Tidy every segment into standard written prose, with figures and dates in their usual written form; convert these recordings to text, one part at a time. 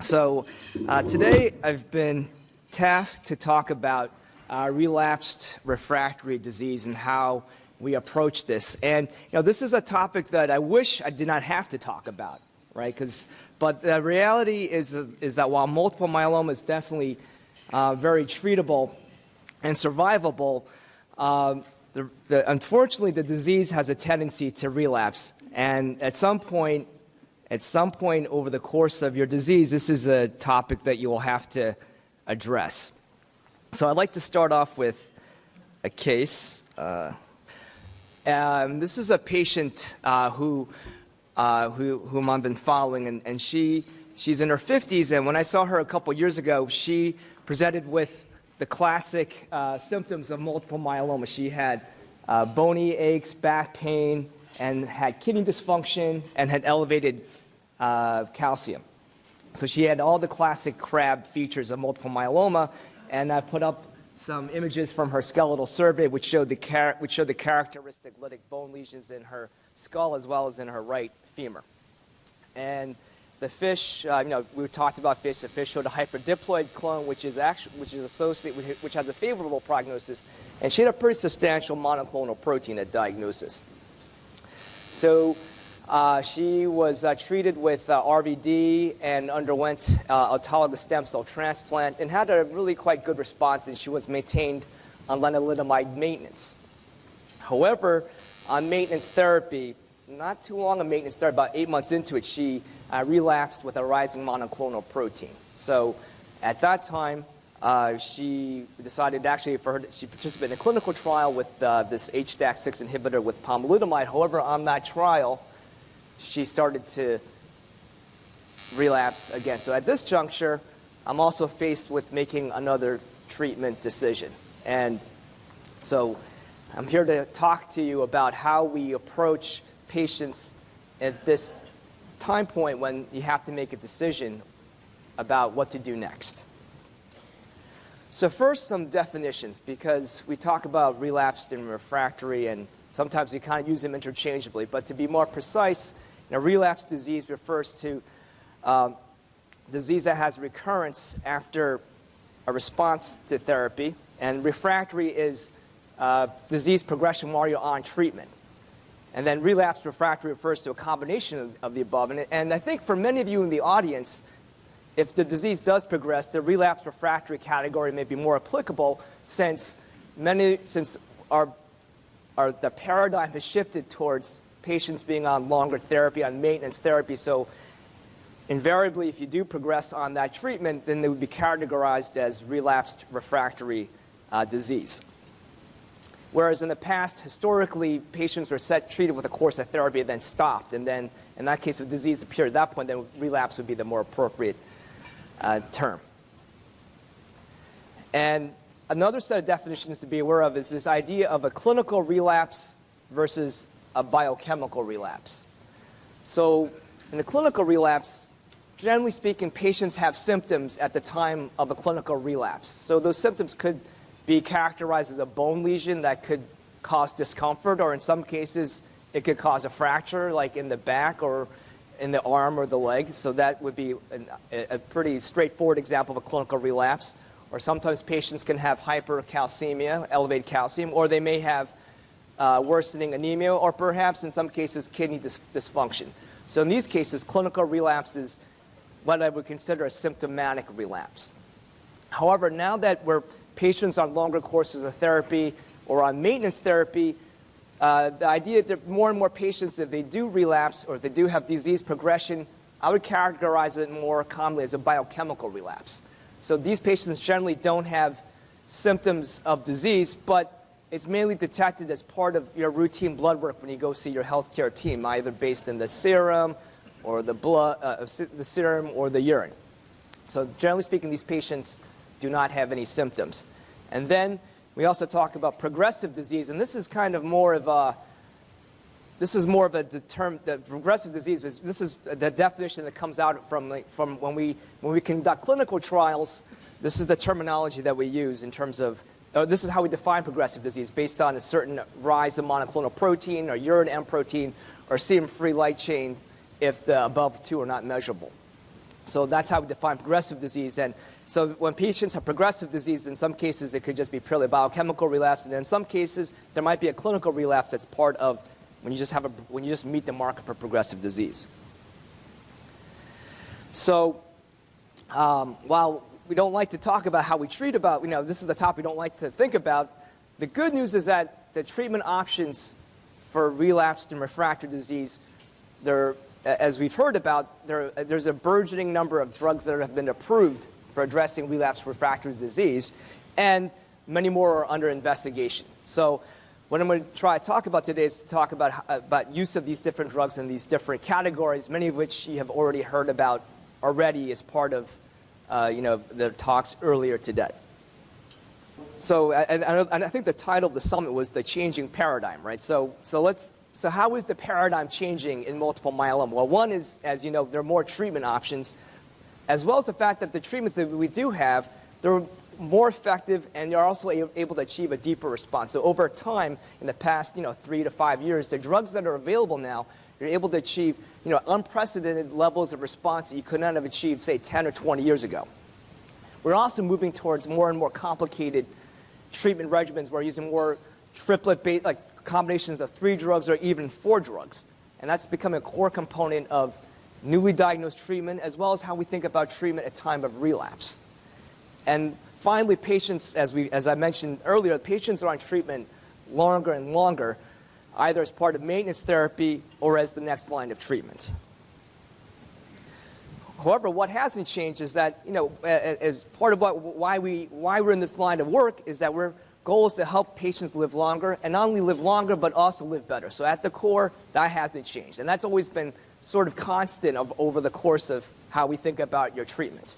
So today I've been tasked to talk about relapsed refractory disease and how we approach this. And this is a topic that I wish I did not have to talk about, right? But the reality is that while multiple myeloma is definitely very treatable and survivable, unfortunately the disease has a tendency to relapse. And at some point over the course of your disease, this is a topic that you will have to address. So I'd like to start off with a case. This is a patient whom I've been following, and she's in her 50s, and when I saw her a couple years ago, she presented with the classic symptoms of multiple myeloma. She had bony aches, back pain, and had kidney dysfunction, and had elevated calcium. So she had all the classic crab features of multiple myeloma, and I put up some images from her skeletal survey which showed the characteristic lytic bone lesions in her skull as well as in her right femur. And the fish, we talked about fish. The fish showed a hyperdiploid clone, which is associated with, which has a favorable prognosis, and she had a pretty substantial monoclonal protein at diagnosis. So she was treated with RVD and underwent autologous stem cell transplant and had a really quite good response, and she was maintained on lenalidomide maintenance. However, on maintenance therapy, not too long of maintenance therapy, about 8 months into it, she relapsed with a rising monoclonal protein. So at that time, she decided she participated in a clinical trial with this HDAC6 inhibitor with Pomalidomide. However, on that trial, she started to relapse again. So at this juncture, I'm also faced with making another treatment decision. And so I'm here to talk to you about how we approach patients at this time point when you have to make a decision about what to do next. So first, some definitions, because we talk about relapsed and refractory, and sometimes we kind of use them interchangeably. But to be more precise, relapsed disease refers to disease that has recurrence after a response to therapy, and refractory is disease progression while you're on treatment. And then relapsed refractory refers to a combination of the above. And I think for many of you in the audience, if the disease does progress, the relapsed refractory category may be more applicable since the paradigm has shifted towards patients being on longer therapy, on maintenance therapy. So invariably, if you do progress on that treatment, then they would be categorized as relapsed refractory disease. Whereas in the past, historically, patients were treated with a course of therapy and then stopped. And then in that case, if disease appeared at that point, then relapse would be the more appropriate term. And another set of definitions to be aware of is this idea of a clinical relapse versus a biochemical relapse. So in the clinical relapse, generally speaking, patients have symptoms at the time of a clinical relapse. So those symptoms could be characterized as a bone lesion that could cause discomfort, or in some cases, it could cause a fracture, like in the back or in the arm or the leg. So that would be a pretty straightforward example of a clinical relapse. Or sometimes patients can have hypercalcemia, elevated calcium, or they may have worsening anemia, or perhaps in some cases kidney dysfunction. So in these cases, clinical relapse is what I would consider a symptomatic relapse. However, now that we're patients on longer courses of therapy or on maintenance therapy, the idea that more and more patients, if they do relapse or if they do have disease progression, I would characterize it more commonly as a biochemical relapse. So these patients generally don't have symptoms of disease, but it's mainly detected as part of your routine blood work when you go see your healthcare team, either based in the serum or the blood, the serum or the urine. So generally speaking, these patients do not have any symptoms. And then we also talk about progressive disease, and this is kind of more of a the progressive disease. This is the definition that comes out from when we conduct clinical trials. This is the terminology that we use in terms of. This is how we define progressive disease, based on a certain rise in monoclonal protein or urine M protein or serum free light chain if the above two are not measurable. So that's how we define progressive disease. And so when patients have progressive disease, in some cases it could just be purely biochemical relapse, and then in some cases there might be a clinical relapse that's part of when you just meet the marker for progressive disease. So while we don't like to talk about how we treat this is the topic we don't like to think about, the good news is that the treatment options for relapsed and refractory disease, as we've heard about, there's a burgeoning number of drugs that have been approved for addressing relapsed refractory disease, and many more are under investigation. So what I'm going to try to talk about today is to talk about use of these different drugs in these different categories, many of which you have already heard about as part of the talks earlier today. So, and I think the title of the summit was The Changing Paradigm, right? So how is the paradigm changing in multiple myeloma? Well, one is, as you know, there are more treatment options, as well as the fact that the treatments that we do have, they're more effective and they're also able to achieve a deeper response. So over time, in the past 3 to 5 years, the drugs that are available now, you're able to achieve unprecedented levels of response that you could not have achieved, say, 10 or 20 years ago. We're also moving towards more and more complicated treatment regimens. We're using more triplet-based, like combinations of 3 drugs or even 4 drugs. And that's becoming a core component of newly diagnosed treatment, as well as how we think about treatment at time of relapse. And finally, patients, as I mentioned earlier, patients are on treatment longer and longer, either as part of maintenance therapy or as the next line of treatment. However, what hasn't changed is that, as part of why we're in this line of work is that our goal is to help patients live longer, and not only live longer, but also live better. So at the core, that hasn't changed. And that's always been sort of constant over the course of how we think about your treatment.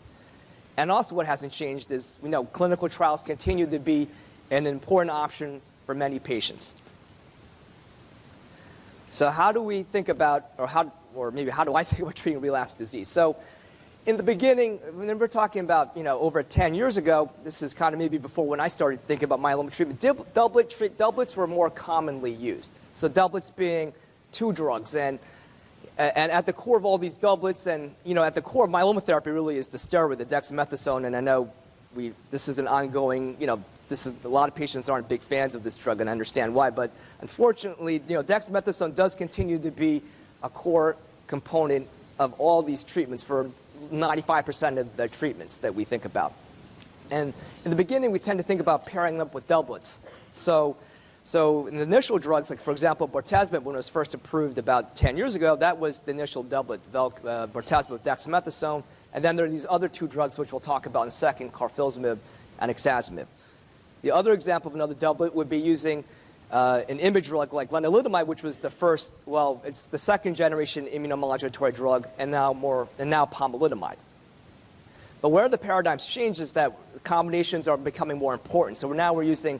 And also what hasn't changed is, clinical trials continue to be an important option for many patients. So how do we think about, or maybe how do I think about treating relapse disease? So in the beginning, when we're talking about, over 10 years ago, this is kind of maybe before when I started thinking about myeloma treatment, doublets were more commonly used. So doublets being 2 drugs. And at the core of all these doublets, and at the core of myeloma therapy really is the steroid, the dexamethasone. And I know this is an ongoing, a lot of patients aren't big fans of this drug, and I understand why. But unfortunately, dexamethasone does continue to be a core component of all these treatments for 95% of the treatments that we think about. And in the beginning, we tend to think about pairing them up with doublets. So in the initial drugs, like for example, bortezomib, when it was first approved about 10 years ago, that was the initial doublet, bortezomib with dexamethasone. And then there are these other 2 drugs, which we'll talk about in a second, carfilzomib and ixazomib. The other example of another doublet would be using an IMiD drug like lenalidomide, which was the first, it's the second generation immunomodulatory drug, and now pomalidomide. But where the paradigms change is that combinations are becoming more important. So we're using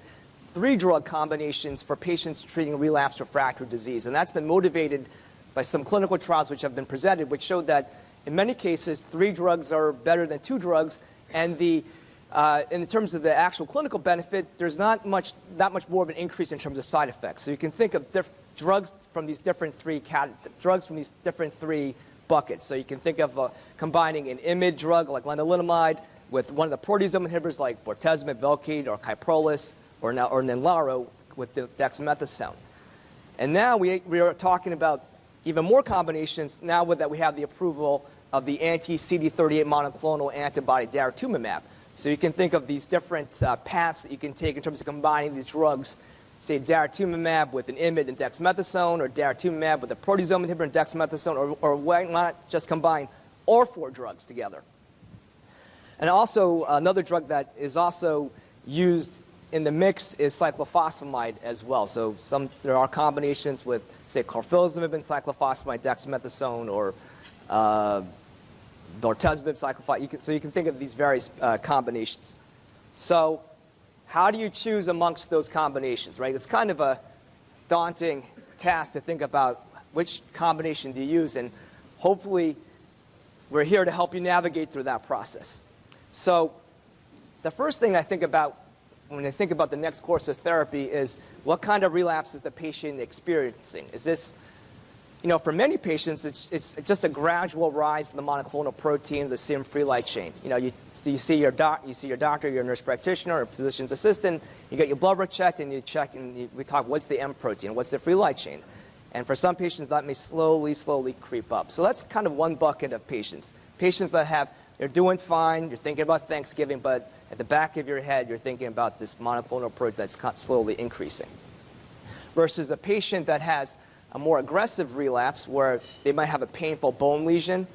3 drug combinations for patients treating relapsed refractory disease. And that's been motivated by some clinical trials which have been presented, which showed that in many cases, 3 drugs are better than 2 drugs, and in terms of the actual clinical benefit, there's not much more of an increase in terms of side effects. So you can think of drugs from these different 3 buckets. So you can think of combining an IMiD drug like lenalidomide with one of the proteasome inhibitors like bortezomib, Velcade, or Kyprolis, or Ninlaro with the dexamethasone. And now we are talking about even more combinations now that we have the approval of the anti-CD38 monoclonal antibody daratumumab. So you can think of these different paths that you can take in terms of combining these drugs, say daratumumab with an IMiD and dexamethasone, or daratumumab with a proteasome inhibitor and dexamethasone, or why not just combine all 4 drugs together. And also another drug that is also used in the mix is cyclophosphamide as well. So there are combinations with, say, carfilzomib and cyclophosphamide, dexamethasone, or bortezomib, cyclophosphamide. So you can think of these various combinations. So how do you choose amongst those combinations, right? It's kind of a daunting task to think about which combination do you use, and hopefully we're here to help you navigate through that process. So the first thing I think about when I think about the next course of therapy is what kind of relapse is the patient experiencing? Is this, for many patients, it's just a gradual rise in the monoclonal protein, the serum free light chain. You see your doctor, your nurse practitioner, or physician's assistant. You get your blood work checked, and you check, and we talk, what's the M protein, what's the free light chain, and for some patients that may slowly creep up. So that's kind of one bucket of patients. Patients that they're doing fine, you're thinking about Thanksgiving, but at the back of your head, you're thinking about this monoclonal protein that's slowly increasing. Versus a patient that has a more aggressive relapse where they might have a painful bone lesion,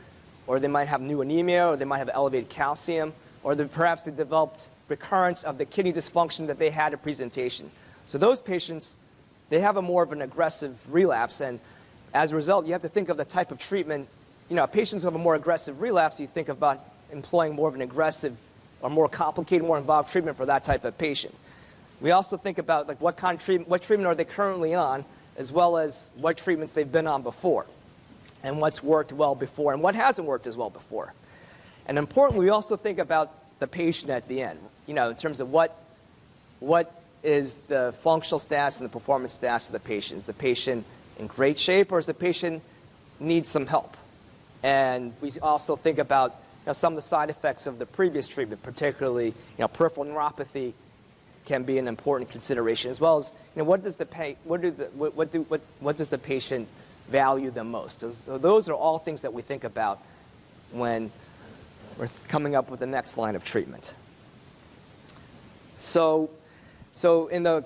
or they might have new anemia, or they might have elevated calcium, or perhaps they developed recurrence of the kidney dysfunction that they had at presentation. So those patients, they have more of an aggressive relapse, and as a result, you have to think of the type of treatment. Patients who have a more aggressive relapse, you think about employing more of an aggressive or more complicated, more involved treatment for that type of patient. We also think about what treatment are they currently on, as well as what treatments they've been on before, and what's worked well before, and what hasn't worked as well before. And importantly, we also think about the patient at the end, in terms of what is the functional status and the performance status of the patient. Is the patient in great shape, or does the patient need some help? And we also think about some of the side effects of the previous treatment, particularly peripheral neuropathy can be an important consideration, as well as what does the patient value the most. So those are all things that we think about when we're coming up with the next line of treatment. So in the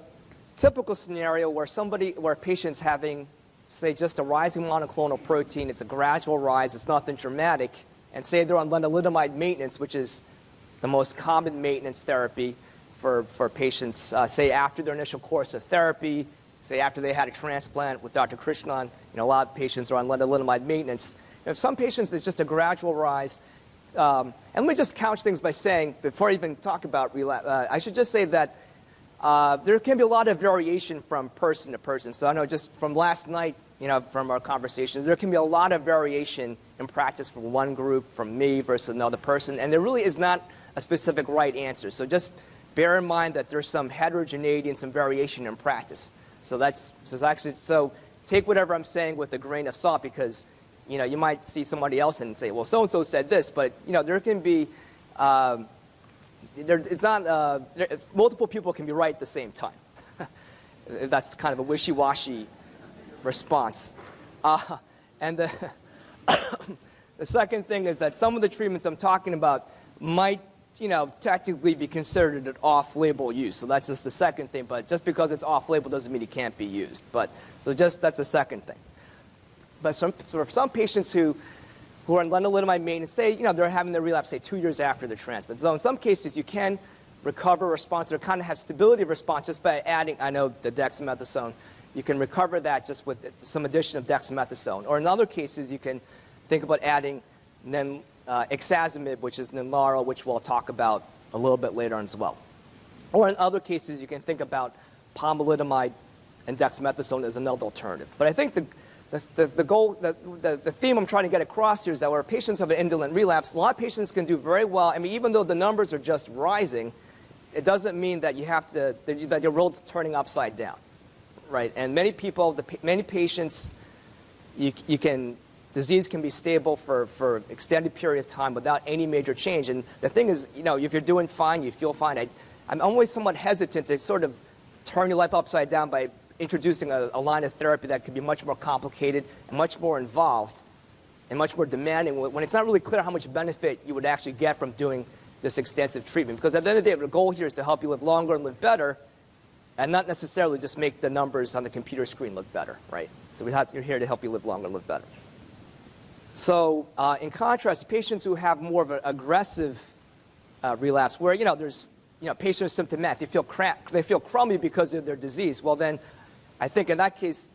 typical scenario where a patient's having, say, just a rising monoclonal protein, it's a gradual rise, it's nothing dramatic, and say they're on lenalidomide maintenance, which is the most common maintenance therapy for patients, say after their initial course of therapy, say after they had a transplant with Dr. Krishnan, a lot of patients are on lenalidomide maintenance. If some patients, it's just a gradual rise. And let me just couch things by saying, before I even talk about relapse, I should just say that there can be a lot of variation from person to person. So I know just from last night, from our conversations, there can be a lot of variation in practice from one group, from me versus another person, and there really is not a specific right answer. So just bear in mind that there's some heterogeneity and some variation in practice. So so take whatever I'm saying with a grain of salt, because you might see somebody else and say, well, so-and-so said this, but there can be multiple people can be right at the same time. That's kind of a wishy-washy response. And the second thing is that some of the treatments I'm talking about might technically be considered an off-label use. So that's just the second thing. But just because it's off-label doesn't mean it can't be used. That's the second thing. But for some patients who are on lenalidomide maintenance, say they're having their relapse, say 2 years after the transplant. So in some cases you can recover response or kind of have stability of response just by adding, I know, the dexamethasone. You can recover that just with some addition of dexamethasone. Or in other cases you can think about adding ixazomib, which is Ninlaro, which we'll talk about a little bit later on as well. Or in other cases, you can think about pomalidomide and dexamethasone as another alternative. But I think the goal, the theme I'm trying to get across here is that where patients have an indolent relapse, a lot of patients can do very well. I mean, even though the numbers are just rising, it doesn't mean that that your world's turning upside down, right? And many patients, disease can be stable for extended period of time without any major change. And the thing is, if you're doing fine, you feel fine. I'm always somewhat hesitant to sort of turn your life upside down by introducing a line of therapy that could be much more complicated and much more involved and much more demanding when it's not really clear how much benefit you would actually get from doing this extensive treatment. Because at the end of the day, the goal here is to help you live longer and live better, and not necessarily just make the numbers on the computer screen look better, right? So you're here to help you live longer and live better. So in contrast, patients who have more of an aggressive relapse, where there's patients are symptomatic, they feel crummy because of their disease. Well, then I think in that case,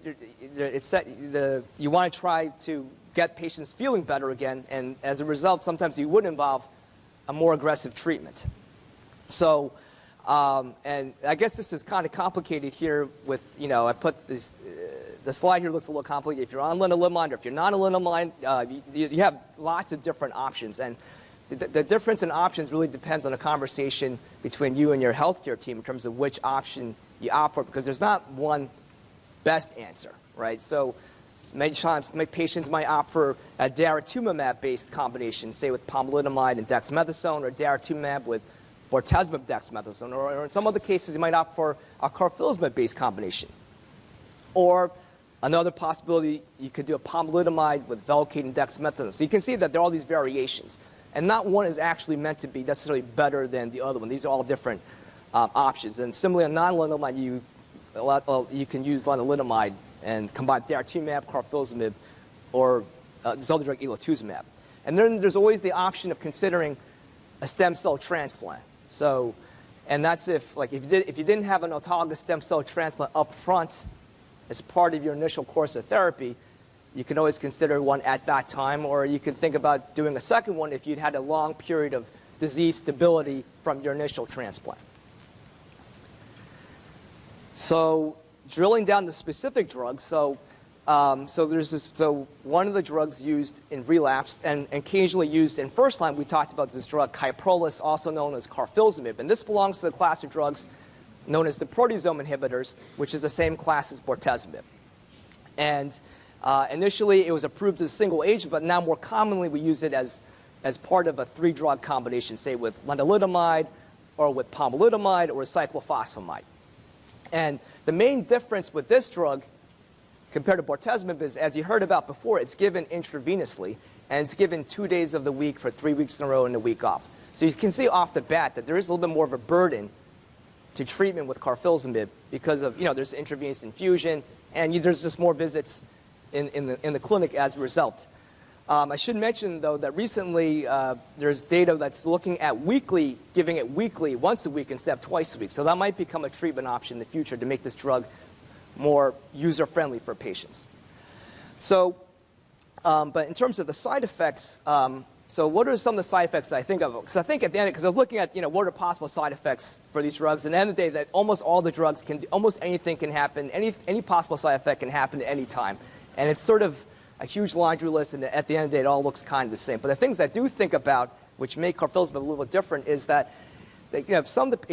you want to try to get patients feeling better again, and as a result, sometimes you would involve a more aggressive treatment. So, and I guess this is kind of complicated here with, I put this, the slide here looks a little complicated. If you're on lenalidomide or if you're not on lenalidomide, you have lots of different options. And the difference in options really depends on a conversation between you and your healthcare team in terms of which option you opt for, because there's not one best answer, right? So Many times, patients might opt for a daratumumab-based combination, say with pomalidomide and dexamethasone, or daratumumab with bortezomib dexamethasone, or in some other cases, you might opt for a carfilzomib-based combination. Or another possibility, you could do a pomalidomide with Velcade and dexamethasone. So you can see that there are all these variations. And not one is actually meant to be necessarily better than the other one. These are all different options. And similarly, on non-lenalidomide, you can use lenalidomide and combine daratumumab, carfilzomib, or this other drug, elotuzumab. And then there's always the option of considering a stem cell transplant. So, and that's if you didn't have an autologous stem cell transplant up front as part of your initial course of therapy, you can always consider one at that time, or you can think about doing a second one if you'd had a long period of disease stability from your initial transplant. So drilling down the specific drugs, so one of the drugs used in relapse and occasionally used in first line, we talked about this drug, Kyprolis, also known as carfilzomib. And this belongs to the class of drugs known as the proteasome inhibitors, which is the same class as bortezomib. And initially, it was approved as a single agent, but now more commonly we use it as part of a 3-drug combination, say with lenalidomide, or with pomalidomide, or cyclophosphamide. And the main difference with this drug compared to bortezomib is, as you heard about before, it's given intravenously, and it's given 2 days of the week for 3 weeks in a row and a week off. So you can see off the bat that there is a little bit more of a burden to treatment with carfilzomib because of, there's intravenous infusion, and there's just more visits in the clinic as a result. I should mention, though, that recently there's data that's looking at giving it weekly, once a week instead of twice a week. So that might become a treatment option in the future to make this drug more user-friendly for patients. So, but in terms of the side effects, so what are some of the side effects that I think of? Because I think at the end, because I was looking at, what are possible side effects for these drugs, and at the end of the day, that almost all the drugs almost anything can happen, any possible side effect can happen at any time. And it's sort of a huge laundry list, and at the end of the day, it all looks kind of the same. But the things I do think about, which make carfilzomib a little bit different, is that it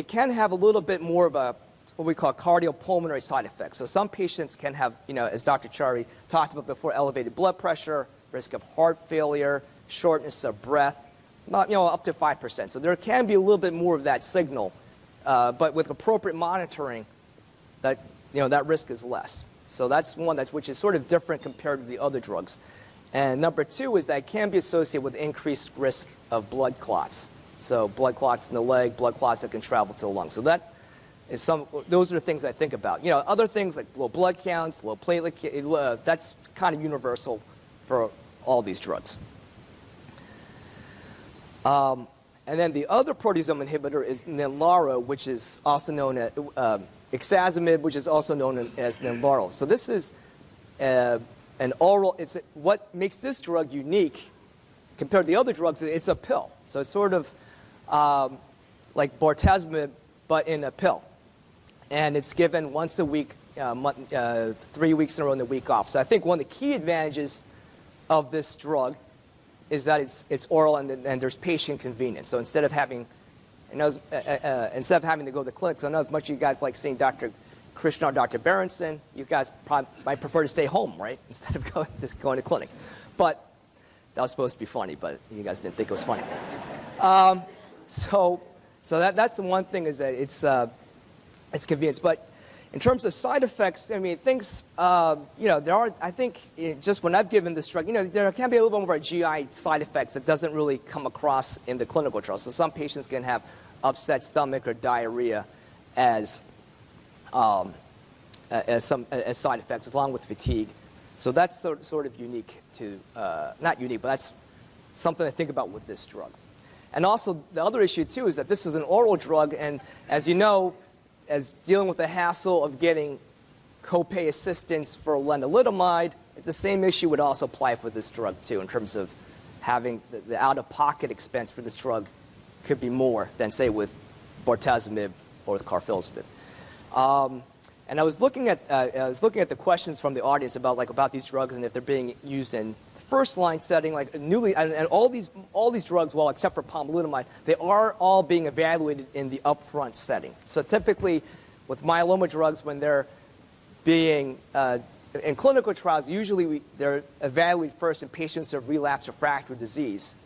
can have a little bit more of a what we call cardiopulmonary side effects. So some patients can have, as Dr. Chari talked about before, elevated blood pressure, risk of heart failure, shortness of breath, up to 5%. So there can be a little bit more of that signal, but with appropriate monitoring, that risk is less. So that's one which is sort of different compared to the other drugs. And number 2 is that it can be associated with increased risk of blood clots. So blood clots in the leg, blood clots that can travel to the lung. So that is those are the things I think about. Other things like low blood counts, low platelet, that's kind of universal for all these drugs. And then the other proteasome inhibitor is Ninlaro, which is also known as ixazomib, which is also known as Ninlaro. So this is an oral. What makes this drug unique compared to the other drugs? It's a pill. So it's sort of like bortezomib, but in a pill, and it's given once a week, 3 weeks in a row, and the week off. So I think one of the key advantages of this drug is that it's oral and there's patient convenience. So instead of having to go to the clinic, so I know as much as you guys like seeing Dr. Krishna or Dr. Berenson, you guys probably might prefer to stay home, right, instead of going to clinic. But that was supposed to be funny, but you guys didn't think it was funny. So that's the one thing, is that it's convenience. But in terms of side effects, I mean, things, there are, I think, just when I've given this drug, there can be a little bit more GI side effects that doesn't really come across in the clinical trial. So some patients can have upset stomach or diarrhea as side effects, along with fatigue. So that's sort of unique to, not unique, but that's something to think about with this drug. And also, the other issue, too, is that this is an oral drug, and as you know, as dealing with the hassle of getting copay assistance for lenalidomide, it's the same issue would also apply for this drug, too, in terms of having the out-of-pocket expense for this drug could be more than, say, with bortezomib or with carfilzomib. And I was looking at the questions from the audience about these drugs and if they're being used in first-line setting, like and all these drugs, well, except for pomalidomide, they are all being evaluated in the upfront setting. So typically, with myeloma drugs, when they're being in clinical trials, usually they're evaluated first in patients who have relapsed refractory disease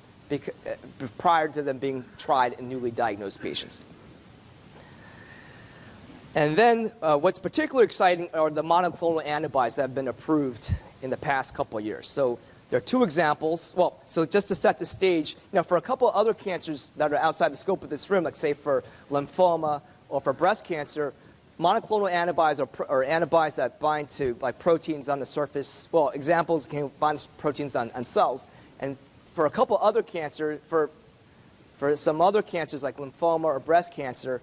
prior to them being tried in newly diagnosed patients. And then what's particularly exciting are the monoclonal antibodies that have been approved in the past couple of years. So there are two examples. Well, so just to set the stage, for a couple of other cancers that are outside the scope of this room, like say for lymphoma or for breast cancer, monoclonal antibodies are antibodies that bind to proteins on the surface. Well, examples can bind proteins on cells. And for a couple other cancers, for some other cancers like lymphoma or breast cancer,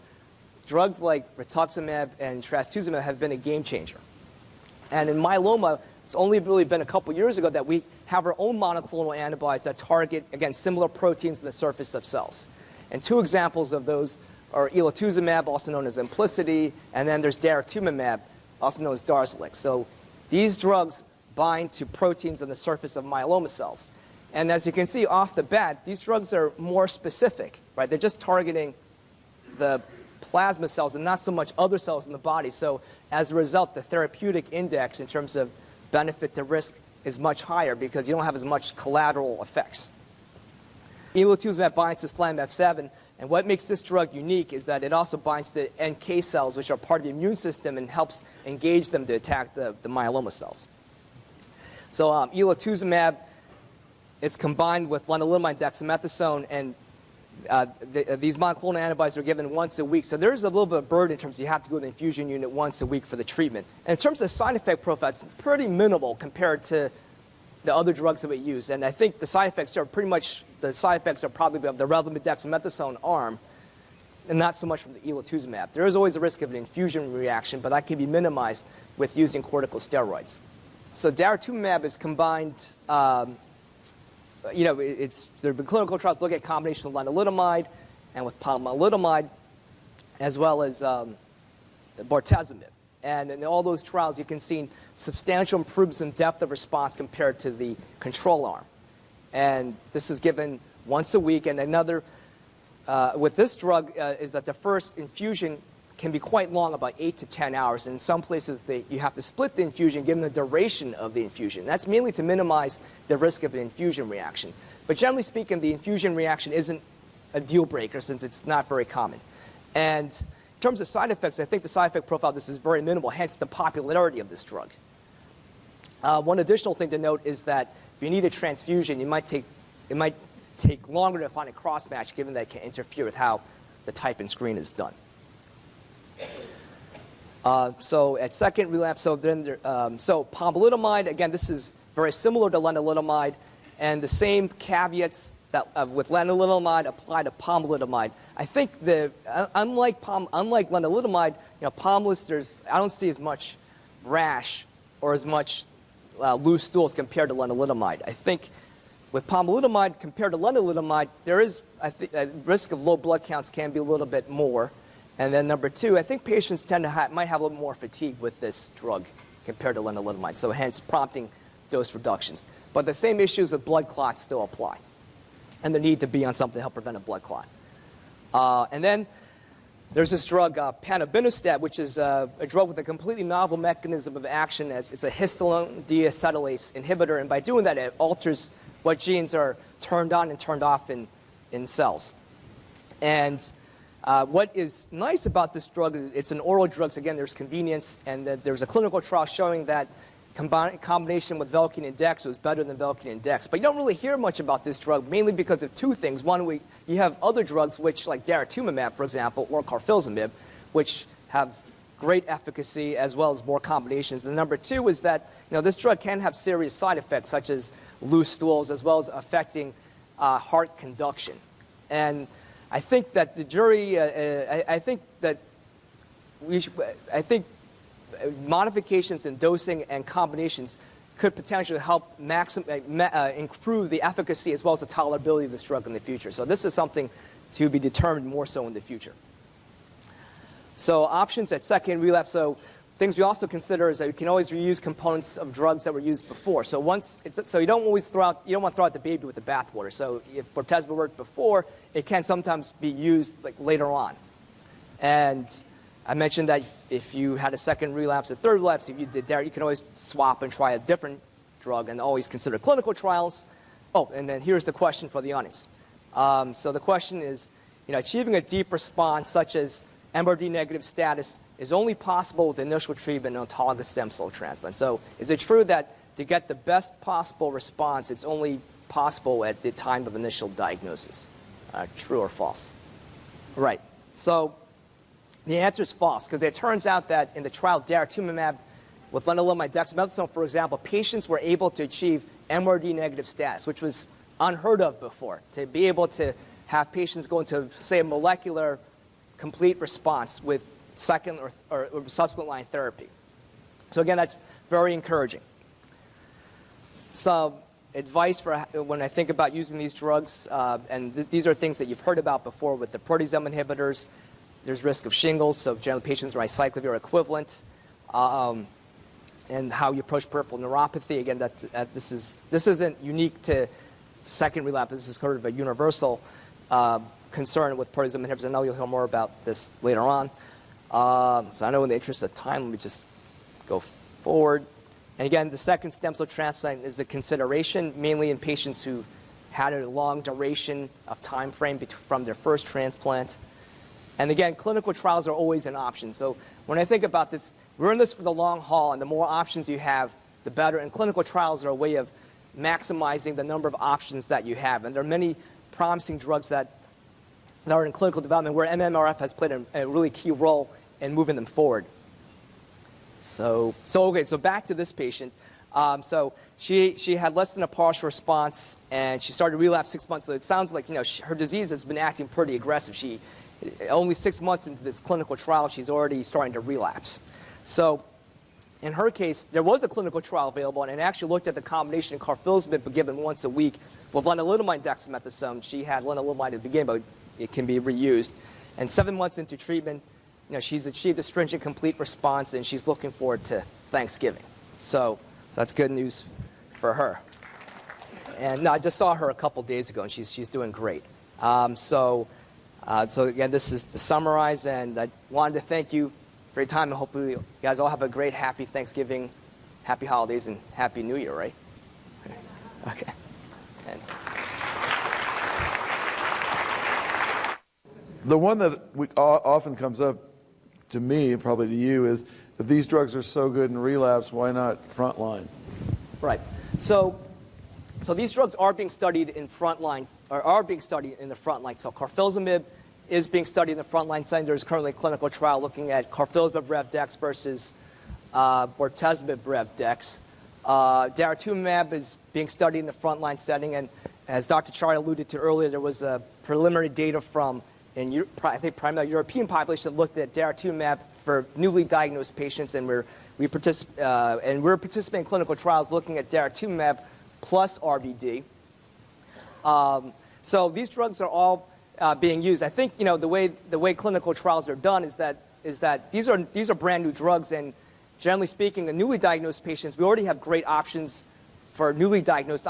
drugs like rituximab and trastuzumab have been a game changer. And in myeloma, it's only really been a couple years ago that we have our own monoclonal antibodies that target, again, similar proteins on the surface of cells. And two examples of those are elotuzumab, also known as Implicity, and then there's daratumumab, also known as Darzalex. So these drugs bind to proteins on the surface of myeloma cells. And as you can see off the bat, these drugs are more specific, right? They're just targeting the plasma cells and not so much other cells in the body. So as a result, the therapeutic index in terms of benefit to risk is much higher because you don't have as much collateral effects. Elotuzumab binds to slam F7, and what makes this drug unique is that it also binds to NK cells, which are part of the immune system, and helps engage them to attack the myeloma cells. So elotuzumab, it's combined with lenalidomide dexamethasone, and these monoclonal antibodies are given once a week. So there's a little bit of burden in terms of you have to go to the infusion unit once a week for the treatment. And in terms of the side effect profile, it's pretty minimal compared to the other drugs that we use. And I think the side effects are probably of the Revlimid dexamethasone arm and not so much from the elotuzumab. There is always a risk of an infusion reaction, but that can be minimized with using corticosteroids. So daratumumab is combined there have been clinical trials look at combination with lenalidomide and with pomalidomide, as well as bortezomib. And in all those trials, you can see substantial improvements in depth of response compared to the control arm. And this is given once a week. And another, with this drug, is that the first infusion can be quite long, about 8 to 10 hours. And in some places, you have to split the infusion given the duration of the infusion. That's mainly to minimize the risk of an infusion reaction. But generally speaking, the infusion reaction isn't a deal breaker since it's not very common. And in terms of side effects, I think the side effect profile of this is very minimal, hence the popularity of this drug. One additional thing to note is that if you need a transfusion, it might take longer to find a cross-match given that it can interfere with how the type and screen is done. So at second relapse, so pomalidomide, again, this is very similar to lenalidomide, and the same caveats that with lenalidomide apply to pomalidomide. I think unlike lenalidomide, Pomalyst, I don't see as much rash or as much loose stools compared to lenalidomide. I think with pomalidomide compared to lenalidomide, there is a risk of low blood counts can be a little bit more. And then number two, I think patients might have a little more fatigue with this drug compared to lenalidomide, so hence prompting dose reductions. But the same issues with blood clots still apply, and the need to be on something to help prevent a blood clot. And then there's this drug, Pomalidomide, which is a drug with a completely novel mechanism of action. As it's a histone deacetylase inhibitor, and by doing that, it alters what genes are turned on and turned off in cells. And what is nice about this drug is it's an oral drug, so again, there's convenience, and there's a clinical trial showing that combination with Velcade and Dex was better than Velcade and Dex. But you don't really hear much about this drug, mainly because of two things. One, you have other drugs, which like daratumumab, for example, or carfilzomib, which have great efficacy as well as more combinations. And number two is that this drug can have serious side effects, such as loose stools, as well as affecting heart conduction. And I think that the jury, I think modifications in dosing and combinations could potentially help improve the efficacy as well as the tolerability of this drug in the future. So this is something to be determined more so in the future. So options at second relapse. So things we also consider is that we can always reuse components of drugs that were used before. So you don't want to throw out the baby with the bathwater. So if bortezomib worked before, it can sometimes be used like later on. And I mentioned that if you had a second relapse, a third relapse, if you did DARE, you can always swap and try a different drug and always consider clinical trials. Oh, and then here's the question for the audience. So the question is, achieving a deep response such as MRD negative status is only possible with initial treatment and autologous stem cell transplant. So is it true that to get the best possible response, it's only possible at the time of initial diagnosis? True or false? Right. So the answer is false, because it turns out that in the trial daratumumab with lenalidomide dexamethasone, for example, patients were able to achieve MRD negative status, which was unheard of before. To be able to have patients go into, say, a molecular complete response with second or subsequent line therapy. So again, that's very encouraging. Some advice for when I think about using these drugs, and these are things that you've heard about before with the proteasome inhibitors. There's risk of shingles, so generally patients are acyclovir equivalent. And how you approach peripheral neuropathy. Again, this isn't unique to second relapse. This is sort of a universal concern with proteasome inhibitors. I know you'll hear more about this later on. So I know in the interest of time, let me just go forward. And again, the second stem cell transplant is a consideration, mainly in patients who've had a long duration of time frame from their first transplant. And again, clinical trials are always an option. So when I think about this, we're in this for the long haul, and the more options you have, the better. And clinical trials are a way of maximizing the number of options that you have. And there are many promising drugs that are in clinical development where MMRF has played a really key role in moving them forward. So back to this patient. So she had less than a partial response, and she started relapse 6 months. So it sounds like her disease has been acting pretty aggressive. Only 6 months into this clinical trial, she's already starting to relapse. So in her case, there was a clinical trial available, and it actually looked at the combination of carfilzomib given once a week with lenalidomide dexamethasone. She had lenalidomide at the beginning, but it can be reused. And 7 months into treatment, she's achieved a stringent complete response, and she's looking forward to Thanksgiving. So that's good news for her. And I just saw her a couple days ago, and she's doing great. So again, this is to summarize, and I wanted to thank you for your time, and hopefully you guys all have a great, happy Thanksgiving, happy holidays, and happy New Year, right? Okay. And the one that often comes up to me, probably to you, is if these drugs are so good in relapse, why not frontline? Right. So these drugs are being studied in frontline, or are being studied in the frontline. So carfilzomib is being studied in the frontline setting. There's currently a clinical trial looking at carfilzomib Rev-Dex versus bortezomib Rev-Dex. Daratumumab is being studied in the frontline setting, and as Dr. Char alluded to earlier, there was a preliminary data from, I think, primarily European population that looked at daratumumab for newly diagnosed patients, and we're participating in clinical trials looking at daratumumab plus RVD. So these drugs are all being used. I think the way clinical trials are done is that these are brand new drugs, and generally speaking, in newly diagnosed patients, we already have great options for newly diagnosed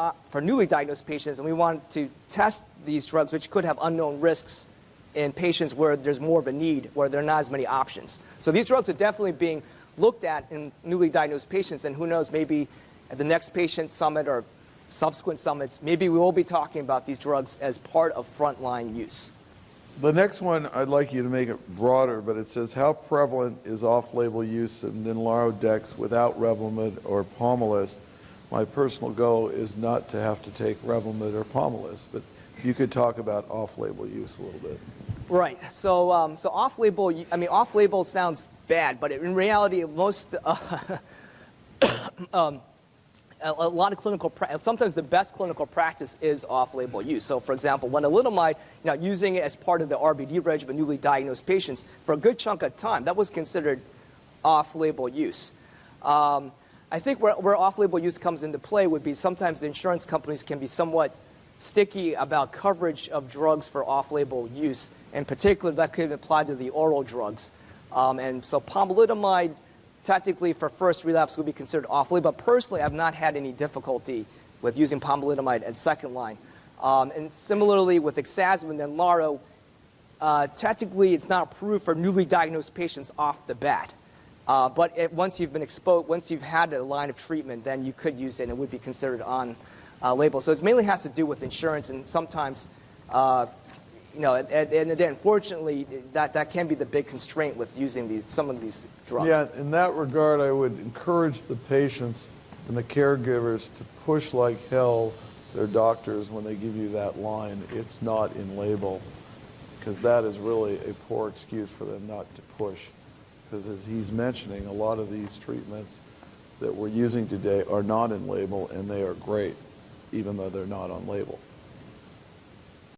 patients, and we want to test these drugs, which could have unknown risks in patients where there's more of a need, where there are not as many options. So these drugs are definitely being looked at in newly diagnosed patients, and who knows, maybe at the next patient summit or subsequent summits, maybe we will be talking about these drugs as part of frontline use. The next one, I'd like you to make it broader, but it says, how prevalent is off-label use of Ninlaro-Dex without Revlimid or Pomalyst? My personal goal is not to have to take Revlimid or Pomalyst, but you could talk about off-label use a little bit. Right. So off-label, off-label sounds bad, but in reality, most a lot of clinical sometimes the best clinical practice is off-label use. So, for example, lenalidomide, using it as part of the RBD regimen of newly diagnosed patients for a good chunk of time, that was considered off-label use. I think where off-label use comes into play would be sometimes the insurance companies can be somewhat sticky about coverage of drugs for off-label use. In particular, that could apply to the oral drugs. And so pomalidomide, technically for first relapse, would be considered off-label. But personally, I've not had any difficulty with using pomalidomide at second line. And similarly with ixazomib and Ninlaro, technically it's not approved for newly diagnosed patients off the bat. But once you've been exposed, once you've had a line of treatment, then you could use it and it would be considered on label. So it mainly has to do with insurance, and sometimes, you know, and unfortunately, that can be the big constraint with using some of these drugs. Yeah, in that regard, I would encourage the patients and the caregivers to push like hell their doctors when they give you that line, it's not in label, because that is really a poor excuse for them not to push. Because as he's mentioning, a lot of these treatments that we're using today are not in label, and they are great, even though they're not on label.